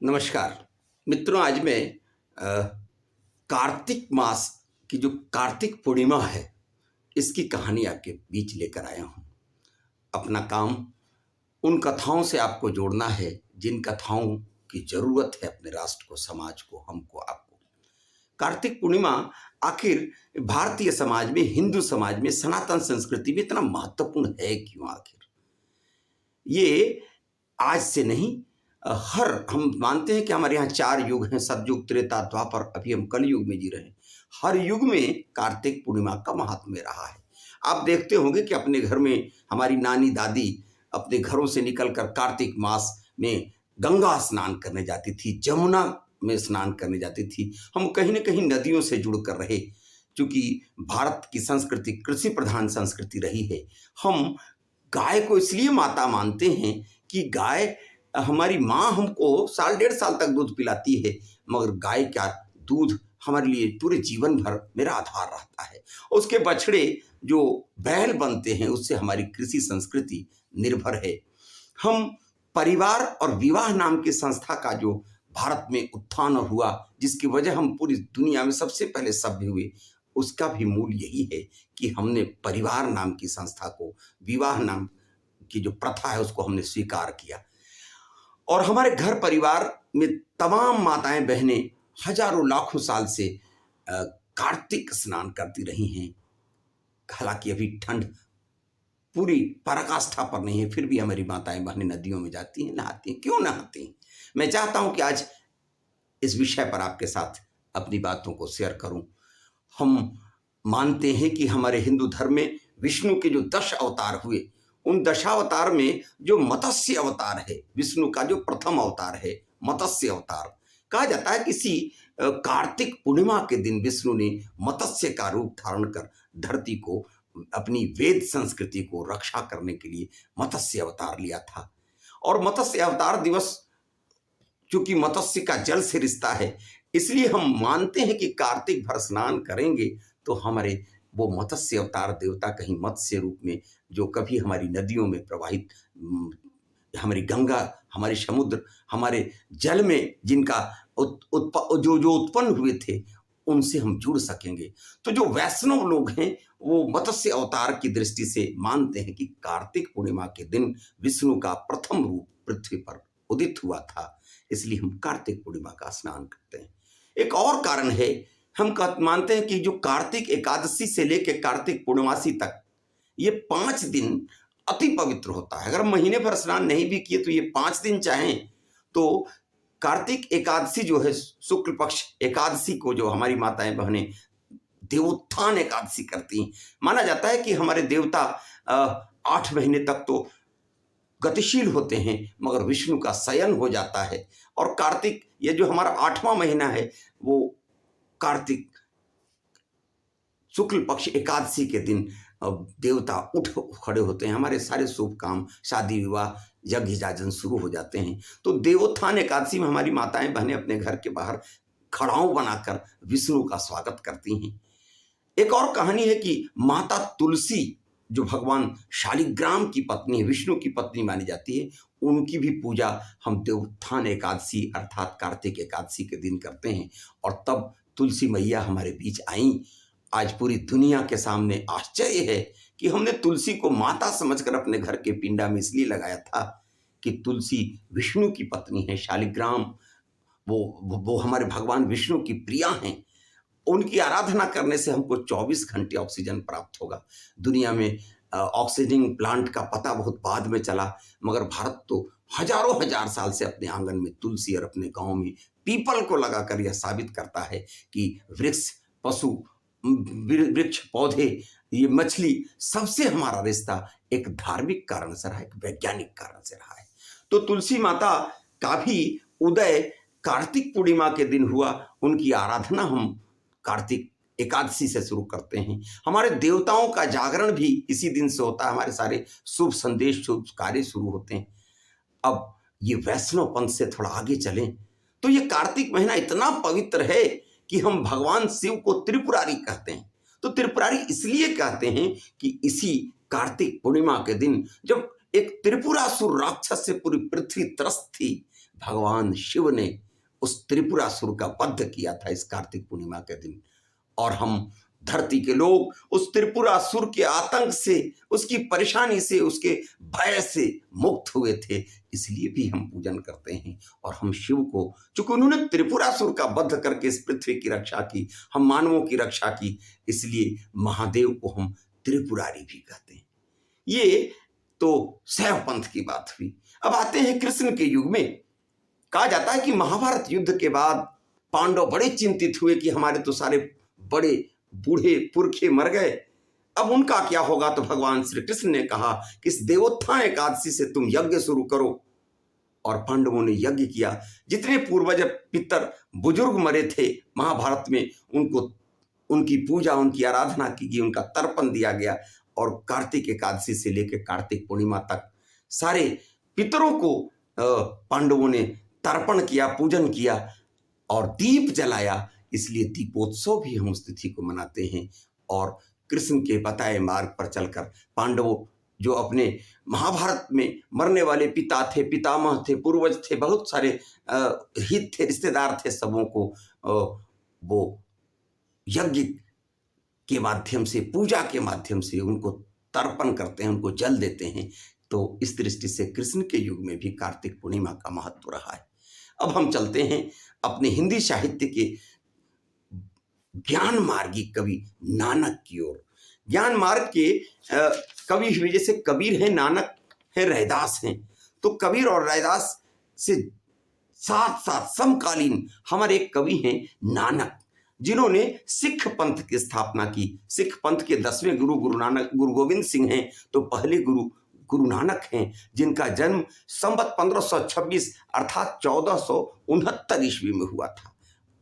नमस्कार मित्रों। आज मैं अ, कार्तिक मास की जो कार्तिक पूर्णिमा है इसकी कहानी आपके बीच लेकर आया हूँ। अपना काम उन कथाओं से आपको जोड़ना है जिन कथाओं की जरूरत है अपने राष्ट्र को, समाज को, हमको, आपको। कार्तिक पूर्णिमा आखिर भारतीय समाज में, हिंदू समाज में, सनातन संस्कृति में इतना महत्वपूर्ण है क्यों? आखिर ये आज से नहीं, हर हम मानते हैं कि हमारे यहाँ 4 युग हैं, सतयुग, त्रेता, द्वापर, अभी हम कलयुग में जी रहे हैं। हर युग में कार्तिक पूर्णिमा का महात्म्य रहा है। आप देखते होंगे कि अपने घर में हमारी नानी दादी अपने घरों से निकलकर कार्तिक मास में गंगा स्नान करने जाती थी, जमुना में स्नान करने जाती थी। हम कहीं न कहीं नदियों से जुड़कर रहे। चूँकि भारत की संस्कृति कृषि प्रधान संस्कृति रही है, हम गाय को इसलिए माता मानते हैं कि गाय हमारी माँ हमको साल डेढ़ साल तक दूध पिलाती है, मगर गाय का दूध हमारे लिए पूरे जीवन भर मेरा आधार रहता है। उसके बछड़े जो बैल बनते हैं उससे हमारी कृषि संस्कृति निर्भर है। हम परिवार और विवाह नाम की संस्था का जो भारत में उत्थान हुआ, जिसकी वजह हम पूरी दुनिया में सबसे पहले सभ्य हुए, उसका भी मूल यही है कि हमने परिवार नाम की संस्था को, विवाह नाम की जो प्रथा है उसको हमने स्वीकार किया। और हमारे घर परिवार में तमाम माताएं बहनें हजारों लाखों साल से कार्तिक स्नान करती रही हैं। हालांकि अभी ठंड पूरी पराकाष्ठा पर नहीं है, फिर भी हमारी माताएं बहनें नदियों में जाती हैं, नहाती हैं। क्यों नहाती हैं? मैं चाहता हूं कि आज इस विषय पर आपके साथ अपनी बातों को शेयर करूं। हम मानते हैं कि हमारे हिंदू धर्म में विष्णु के जो 10 अवतार हुए, उन दशावतार में जो मत्स्य अवतार है, विष्णु का जो प्रथम अवतार है मत्स्य अवतार, कहा जाता है किसी कार्तिक पूर्णिमा के दिन विष्णु ने मत्स्य का रूप धारण कर धरती को, अपनी वेद संस्कृति को रक्षा करने के लिए मत्स्य अवतार लिया था। और मत्स्य अवतार दिवस, चूंकि मत्स्य का जल से रिश्ता है, इसलिए हम मानते हैं कि कार्तिक भर स्नान करेंगे तो हमारे वो मत्स्य अवतार देवता कहीं मत्स्य रूप में, जो कभी हमारी नदियों में प्रवाहित, हमारी गंगा, हमारे समुद्र, हमारे जल में जिनका जो उत्पन्न हुए थे, उनसे हम जुड़ सकेंगे। तो जो वैष्णव लोग हैं वो मत्स्य अवतार की दृष्टि से मानते हैं कि कार्तिक पूर्णिमा के दिन विष्णु का प्रथम रूप पृथ्वी पर उदित हुआ था, इसलिए हम कार्तिक पूर्णिमा का स्नान करते हैं। एक और कारण है, हम मानते हैं कि जो कार्तिक एकादशी से लेकर कार्तिक पूर्णमासी तक ये 5 दिन अति पवित्र होता है। अगर हम महीने भर स्नान नहीं भी किए तो ये 5 दिन चाहें तो कार्तिक एकादशी जो है, शुक्ल पक्ष एकादशी को जो हमारी माताएं बहनें देवोत्थान एकादशी करती हैं, माना जाता है कि हमारे देवता 8 महीने तक तो गतिशील होते हैं, मगर विष्णु का शयन हो जाता है। और कार्तिक, ये जो हमारा 8वां महीना है, वो कार्तिक शुक्ल पक्ष एकादशी के दिन देवता उठ खड़े होते हैं, हमारे सारे शुभ काम, शादी विवाह, यज्ञ याजन शुरू हो जाते हैं। तो देवोत्थान एकादशी में हमारी माताएं बहनें अपने घर के बाहर खड़ाऊ बनाकर विष्णु का स्वागत करती हैं। एक और कहानी है कि माता तुलसी, जो भगवान शालिग्राम की पत्नी है, विष्णु की पत्नी मानी जाती है, उनकी भी पूजा हम देवोत्थान एकादशी अर्थात कार्तिक एकादशी के दिन करते हैं। और तब तुलसी मैया हमारे बीच आई। आज पूरी दुनिया के सामने आश्चर्य है कि हमने तुलसी को माता समझकर अपने घर के पिंडा में इसलिए लगाया था कि तुलसी विष्णु की पत्नी है, शालिग्राम वो हमारे भगवान विष्णु की प्रिया हैं। उनकी आराधना करने से हमको 24 घंटे ऑक्सीजन प्राप्त होगा। दुनिया में ऑक्सीजन प्लांट का पता बहुत बाद में चला, मगर भारत तो हजारों हजार साल से अपने आंगन में तुलसी और अपने गांव में पीपल को लगाकर यह साबित करता है कि वृक्ष, पशु, वृक्ष, पौधे, ये मछली, सबसे हमारा रिश्ता एक धार्मिक कारण से रहा है, एक वैज्ञानिक कारण से रहा है। तो तुलसी माता का भी उदय कार्तिक पूर्णिमा के दिन हुआ। उनकी आराधना हम कार्तिक एकादशी से शुरू करते हैं। हमारे देवताओं का जागरण भी इसी दिन से होता है। हमारे सारे शुभ संदेश, शुभ कार्य शुरू होते हैं। अब ये वैष्णव पंथ से थोड़ा आगे चलें तो ये कार्तिक महीना इतना पवित्र है कि हम भगवान शिव को त्रिपुरारी कहते हैं। तो त्रिपुरारी इसलिए कहते हैं कि इसी कार्तिक पूर्णिमा के दिन, जब एक त्रिपुरासुर राक्षस से पूरी पृथ्वी त्रस्त थी, भगवान शिव ने उस त्रिपुरासुर का वध किया था इस कार्तिक पूर्णिमा के दिन। और हम धरती के लोग उस त्रिपुरासुर के आतंक से, उसकी परेशानी से, उसके भय से मुक्त हुए थे, इसलिए भी हम पूजन करते हैं। और हम शिव को, चूंकि उन्होंने त्रिपुरासुर का वध करके इस पृथ्वी की रक्षा की, हम मानवों की रक्षा की, इसलिए महादेव को हम त्रिपुरारी भी कहते हैं। ये तो शैव पंथ की बात हुई। अब आते हैं कृष्ण के युग में। कहा जाता है कि महाभारत युद्ध के बाद पांडव बड़े चिंतित हुए कि हमारे तो सारे बड़े बूढ़े पुरखे मर गए, अब उनका क्या होगा। तो भगवान श्री कृष्ण ने कहा कि इस देवोत्थान एकादशी से तुम यज्ञ शुरू करो। और पांडवों ने यज्ञ किया। जितने पूर्वज पितर बुजुर्ग मरे थे महाभारत में, उनको उनकी पूजा, उनकी आराधना की गई, उनका तर्पण दिया गया। और कार्तिक एकादशी से लेकर कार्तिक पूर्णिमा तक सारे पितरों को पांडवों ने तर्पण किया, पूजन किया और दीप जलाया। इसलिए दीपोत्सव भी हम उस तिथि को मनाते हैं। और कृष्ण के बताए मार्ग पर चलकर पांडवों, जो अपने महाभारत में मरने वाले पिता थे, पितामह थे, पूर्वज थे, बहुत सारे हित थे, रिश्तेदार थे, सबों को वो यज्ञ के माध्यम से, पूजा के माध्यम से उनको तर्पण करते हैं, उनको जल देते हैं। तो इस दृष्टि से कृष्ण के युग में भी कार्तिक पूर्णिमा का महत्व रहा है। अब हम चलते हैं अपने हिंदी साहित्य के ज्ञान मार्गी कवि नानक की ओर। ज्ञान मार्ग के कवि हुए, जैसे कबीर हैं, नानक है, रैदास हैं। तो कबीर और रैदास से साथ साथ समकालीन हमारे एक कवि हैं नानक, जिन्होंने सिख पंथ की स्थापना की। सिख पंथ के 10वें गुरु गुरु गोविंद सिंह हैं, तो पहले गुरु नानक हैं, जिनका जन्म संवत 1526 अर्थात 1469 ईस्वी में हुआ था।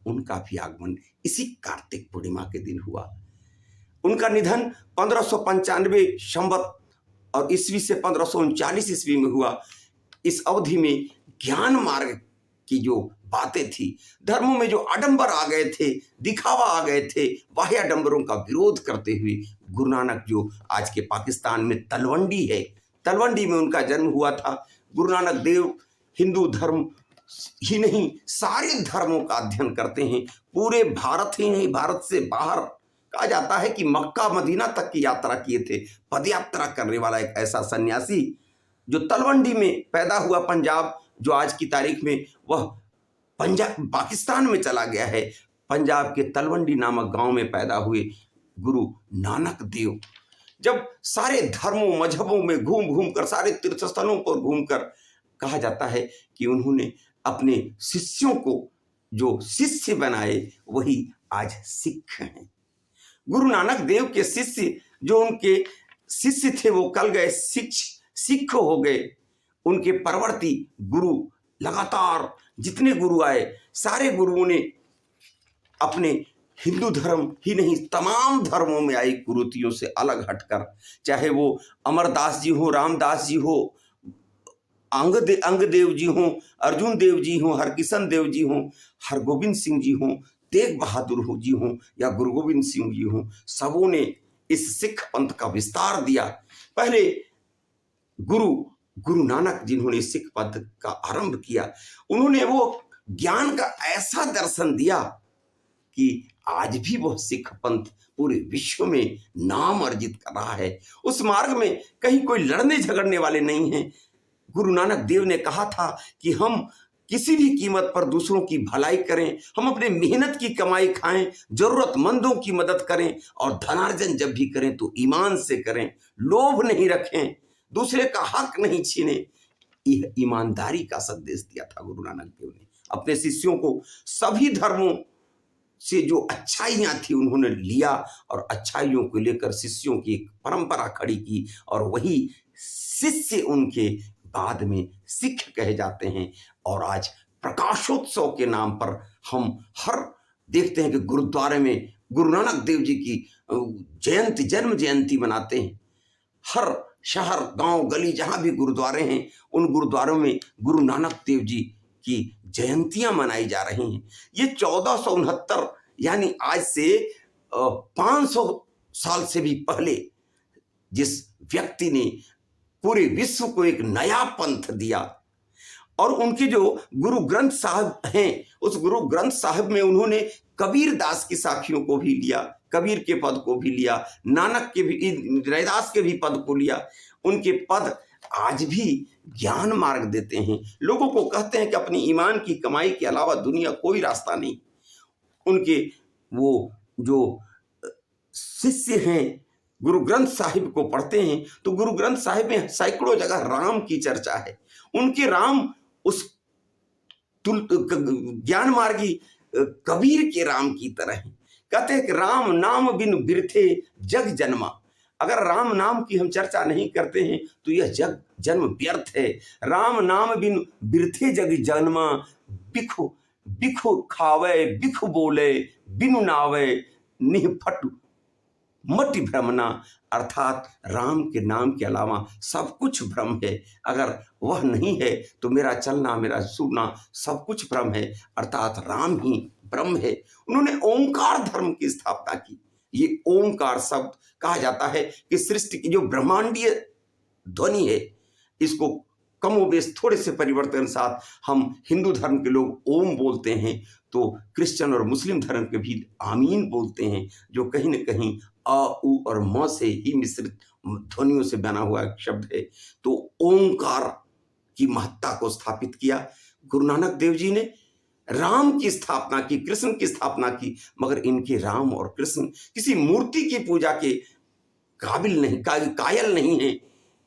उनका भी आगमन इसी कार्तिक पूर्णिमा के दिन हुआ। उनका निधन 1595 संवत और ईस्वी से 1539 ईस्वी में हुआ। इस अवधि में ज्ञान मार्ग की जो बातें थी, धर्मों में जो आडंबर आ गए थे, दिखावा आ गए थे, बाह्य आडंबरों का विरोध करते हुए गुरु नानक, जो आज के पाकिस्तान में तलवंडी है, तलवंडी में उनका जन्म हुआ था। गुरु नानक देव हिंदू धर्म ही नहीं, सारे धर्मों का अध्ययन करते हैं। पूरे भारत ही नहीं, भारत से बाहर कहा जाता है कि मक्का मदीना तक की यात्रा किए थे। पदयात्रा करने वाला एक ऐसा सन्यासी जो तलवंडी में पैदा हुआ, पंजाब, जो आज की तारीख में वह पंजाब पाकिस्तान में चला गया है। पंजाब के तलवंडी नामक गांव में पैदा हुए गुरु नानक देव जब सारे धर्मों मजहबों में घूम घूम कर, सारे तीर्थ स्थलों पर घूमकर, कहा जाता है कि उन्होंने अपने शिष्यों को जो शिष्य बनाए, वही आज सिख हैं। गुरु नानक देव के शिष्य, जो उनके शिष्य थे, वो कल गए सिख हो गए। उनके परवर्ती गुरु, लगातार जितने गुरु आए, सारे गुरुओं ने अपने हिंदू धर्म ही नहीं, तमाम धर्मों में आई कुरीतियों से अलग हटकर, चाहे वो अमरदास जी हो, रामदास जी हो, अंगदेव जी हों, अर्जुन देव जी हों, हरकिशन देव जी हों, हरगोविंद सिंह जी हों, तेग बहादुर जी हों या गुरु गोविंद सिंह जी हों, सबों ने इस सिख पंथ का विस्तार दिया। पहले गुरु नानक, जिन्होंने सिख पंथ का आरंभ किया, उन्होंने वो ज्ञान का ऐसा दर्शन दिया कि आज भी वह सिख पंथ पूरे विश्व में नाम अर्जित कर रहा है। उस मार्ग में कहीं कोई लड़ने झगड़ने वाले नहीं हैं। गुरु नानक देव ने कहा था कि हम किसी भी कीमत पर दूसरों की भलाई करें, हम अपने मेहनत की कमाई खाएं, जरूरतमंदों की मदद करें, और धनार्जन जब भी करें तो ईमान से करें, लोभ नहीं रखें, दूसरे का हक नहीं छीने। यह ईमानदारी का संदेश दिया था गुरु नानक देव ने अपने शिष्यों को। सभी धर्मों से जो अच्छाइयाँ थी उन्होंने लिया और अच्छाइयों को लेकर शिष्यों की एक परंपरा खड़ी की, और वही शिष्य उनके बाद में सिख कहे जाते हैं। और आज प्रकाशोत्सव के नाम पर हम हर देखते हैं कि गुरुद्वारे में गुरु नानक देव जी की जयंती, जन्म जयंती मनाते हैं। हर शहर, गांव, गली जहां भी गुरुद्वारे हैं, उन गुरुद्वारों में गुरु नानक देव जी की जयंतियां मनाई जा रही हैं। ये 1469 यानी आज से 500 साल से भी पहले जिस व्यक्ति ने पूरे विश्व को एक नया पंथ दिया, और उनके जो गुरु ग्रंथ साहब हैं, उस गुरु ग्रंथ साहब में उन्होंने कबीर दास की साखियों को भी लिया, कबीर के पद को भी लिया, नानक के भी, रैदास के भी पद को लिया। उनके पद आज भी ज्ञान मार्ग देते हैं, लोगों को कहते हैं कि अपनी ईमान की कमाई के अलावा दुनिया कोई रास्ता नहीं। उनके वो जो शिष्य हैं गुरु ग्रंथ साहिब को पढ़ते हैं तो गुरु ग्रंथ साहिब में सैकड़ों जगह राम की चर्चा है। उनके राम उस ज्ञान मार्गी कबीर के राम की तरह हैं। कहते हैं कि राम नाम बिन बिरथे जग जन्मा। अगर राम नाम की हम चर्चा नहीं करते हैं तो यह जग जन्म व्यर्थ है। राम नाम बिन बिरथे जग जन्मा, बिखु बिखु खावे बिखु बोले, बिनु नावे निहफट मति भ्रमना। अर्थात राम के नाम के अलावा सब कुछ भ्रम है। अगर वह नहीं है तो मेरा चलना, मेरा सुनना सब कुछ भ्रम है। अर्थात राम ही ब्रह्म है। उन्होंने ओंकार धर्म की स्थापना की। ये ओंकार शब्द कहा जाता है कि सृष्टि की जो ब्रह्मांडीय ध्वनि है, इसको कमोबेश थोड़े से परिवर्तन के साथ हम हिंदू धर्म के लोग ओम बोलते हैं, तो क्रिश्चियन और मुस्लिम धर्म के भी आमीन बोलते हैं, जो कहीं न कहीं अ, उ और म से ही मिश्रित ध्वनियों से बना हुआ एक शब्द है। तो ओंकार की महत्ता को स्थापित किया। गुरु नानक देव जी ने राम की स्थापना की, कृष्ण की स्थापना की, मगर इनके राम और कृष्ण किसी मूर्ति की पूजा के काबिल नहीं, कायल नहीं है।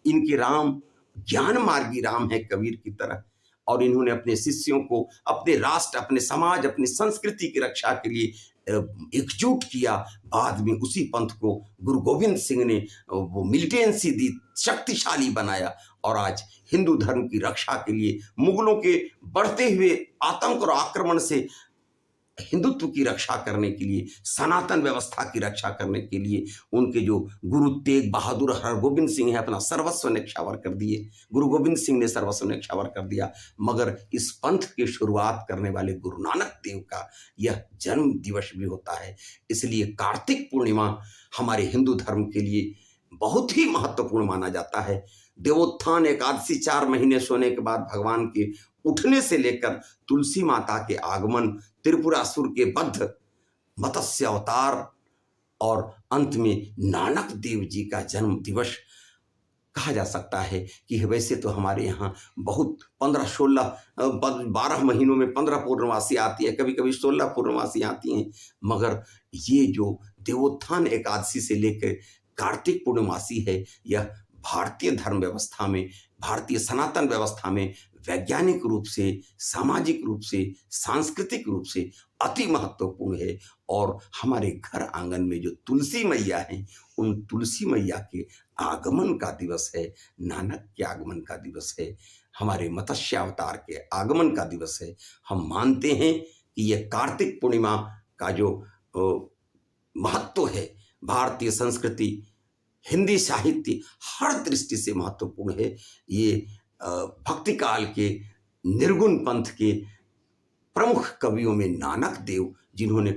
इनके राम ज्ञान मार्गी राम है कबीर की तरह। और इन्होंने अपने शिष्यों को अपने राष्ट्र, अपने समाज, अपनी संस्कृति की रक्षा के लिए एकजुट किया। बाद में उसी पंथ को गुरु गोविंद सिंह ने वो मिलिटेंसी दी, शक्तिशाली बनाया और आज हिंदू धर्म की रक्षा के लिए, मुगलों के बढ़ते हुए आतंक और आक्रमण से हिंदुत्व की रक्षा करने के लिए, सनातन व्यवस्था की रक्षा करने के लिए उनके जो गुरु तेग बहादुर हरगोबिंद सिंह है, अपना सर्वस्व न्यौछावर कर दिए। गुरु गोविंद सिंह ने सर्वस्व न्यौछावर कर दिया। मगर इस पंथ की शुरुआत करने वाले गुरु नानक देव का यह जन्म दिवस भी होता है। इसलिए कार्तिक पूर्णिमा हमारे हिंदू धर्म के लिए बहुत ही महत्वपूर्ण माना जाता है। देवोत्थान एकादशी 4 महीने सोने के बाद भगवान के उठने से लेकर तुलसी माता के आगमन, त्रिपुरासुर के वध, मत्स्य अवतार और अंत में नानक देव जी का जन्म दिवस कहा जा सकता है कि वैसे तो हमारे यहाँ बहुत 12 महीनों में 15 पूर्णमासी आती है, कभी कभी 16 पूर्णमासी आती हैं, मगर ये जो देवोत्थान एकादशी से लेकर कार्तिक पूर्णमासी है, यह भारतीय धर्म व्यवस्था में, भारतीय सनातन व्यवस्था में वैज्ञानिक रूप से, सामाजिक रूप से, सांस्कृतिक रूप से अति महत्वपूर्ण है। और हमारे घर आंगन में जो तुलसी मैया हैं, उन तुलसी मैया के आगमन का दिवस है, नानक के आगमन का दिवस है, हमारे मत्स्य अवतार के आगमन का दिवस है। हम मानते हैं कि यह कार्तिक पूर्णिमा का जो महत्व है, भारतीय संस्कृति, हिंदी साहित्य हर दृष्टि से महत्वपूर्ण है। ये भक्ति काल के निर्गुण पंथ के प्रमुख कवियों में नानक देव, जिन्होंने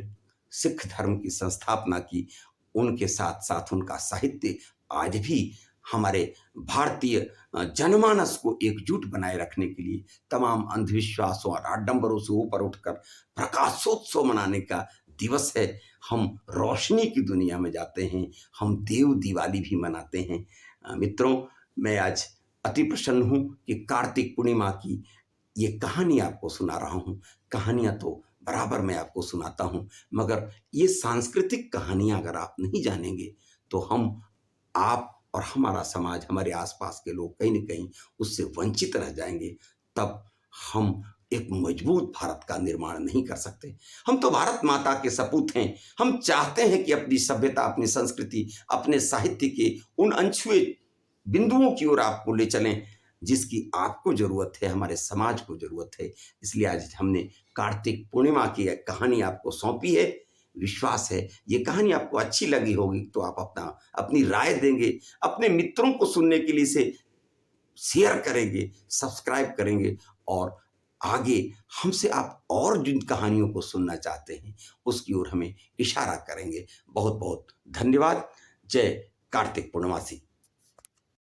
सिख धर्म की संस्थापना की, उनके साथ साथ उनका साहित्य आज भी हमारे भारतीय जनमानस को एकजुट बनाए रखने के लिए, तमाम अंधविश्वासों और आडंबरों से ऊपर उठकर प्रकाशोत्सव मनाने का दिवस है। हम रोशनी की दुनिया में जाते हैं, हम देव दिवाली भी मनाते हैं। मित्रों, मैं आज अति प्रसन्न हूँ कि कार्तिक पूर्णिमा की ये कहानी आपको सुना रहा हूँ। कहानियाँ तो बराबर मैं आपको सुनाता हूँ, मगर ये सांस्कृतिक कहानियाँ अगर आप नहीं जानेंगे तो हम, आप और हमारा समाज, हमारे आसपास के लोग कहीं न कहीं उससे वंचित रह जाएंगे। तब हम एक मजबूत भारत का निर्माण नहीं कर सकते। हम तो भारत माता के सपूत हैं। हम चाहते हैं कि अपनी सभ्यता, अपनी संस्कृति, अपने साहित्य के उन अनछुए बिंदुओं की ओर आपको ले चलें जिसकी आपको जरूरत है, हमारे समाज को जरूरत है। इसलिए आज हमने कार्तिक पूर्णिमा की कहानी आपको सौंपी है। विश्वास है ये कहानी आपको अच्छी लगी होगी, तो आप अपनी राय देंगे, अपने मित्रों को सुनने के लिए इसे शेयर करेंगे, सब्सक्राइब करेंगे और आगे हमसे आप और जिन कहानियों को सुनना चाहते हैं उसकी ओर हमें इशारा करेंगे। बहुत बहुत धन्यवाद। जय कार्तिक पूर्णमासी।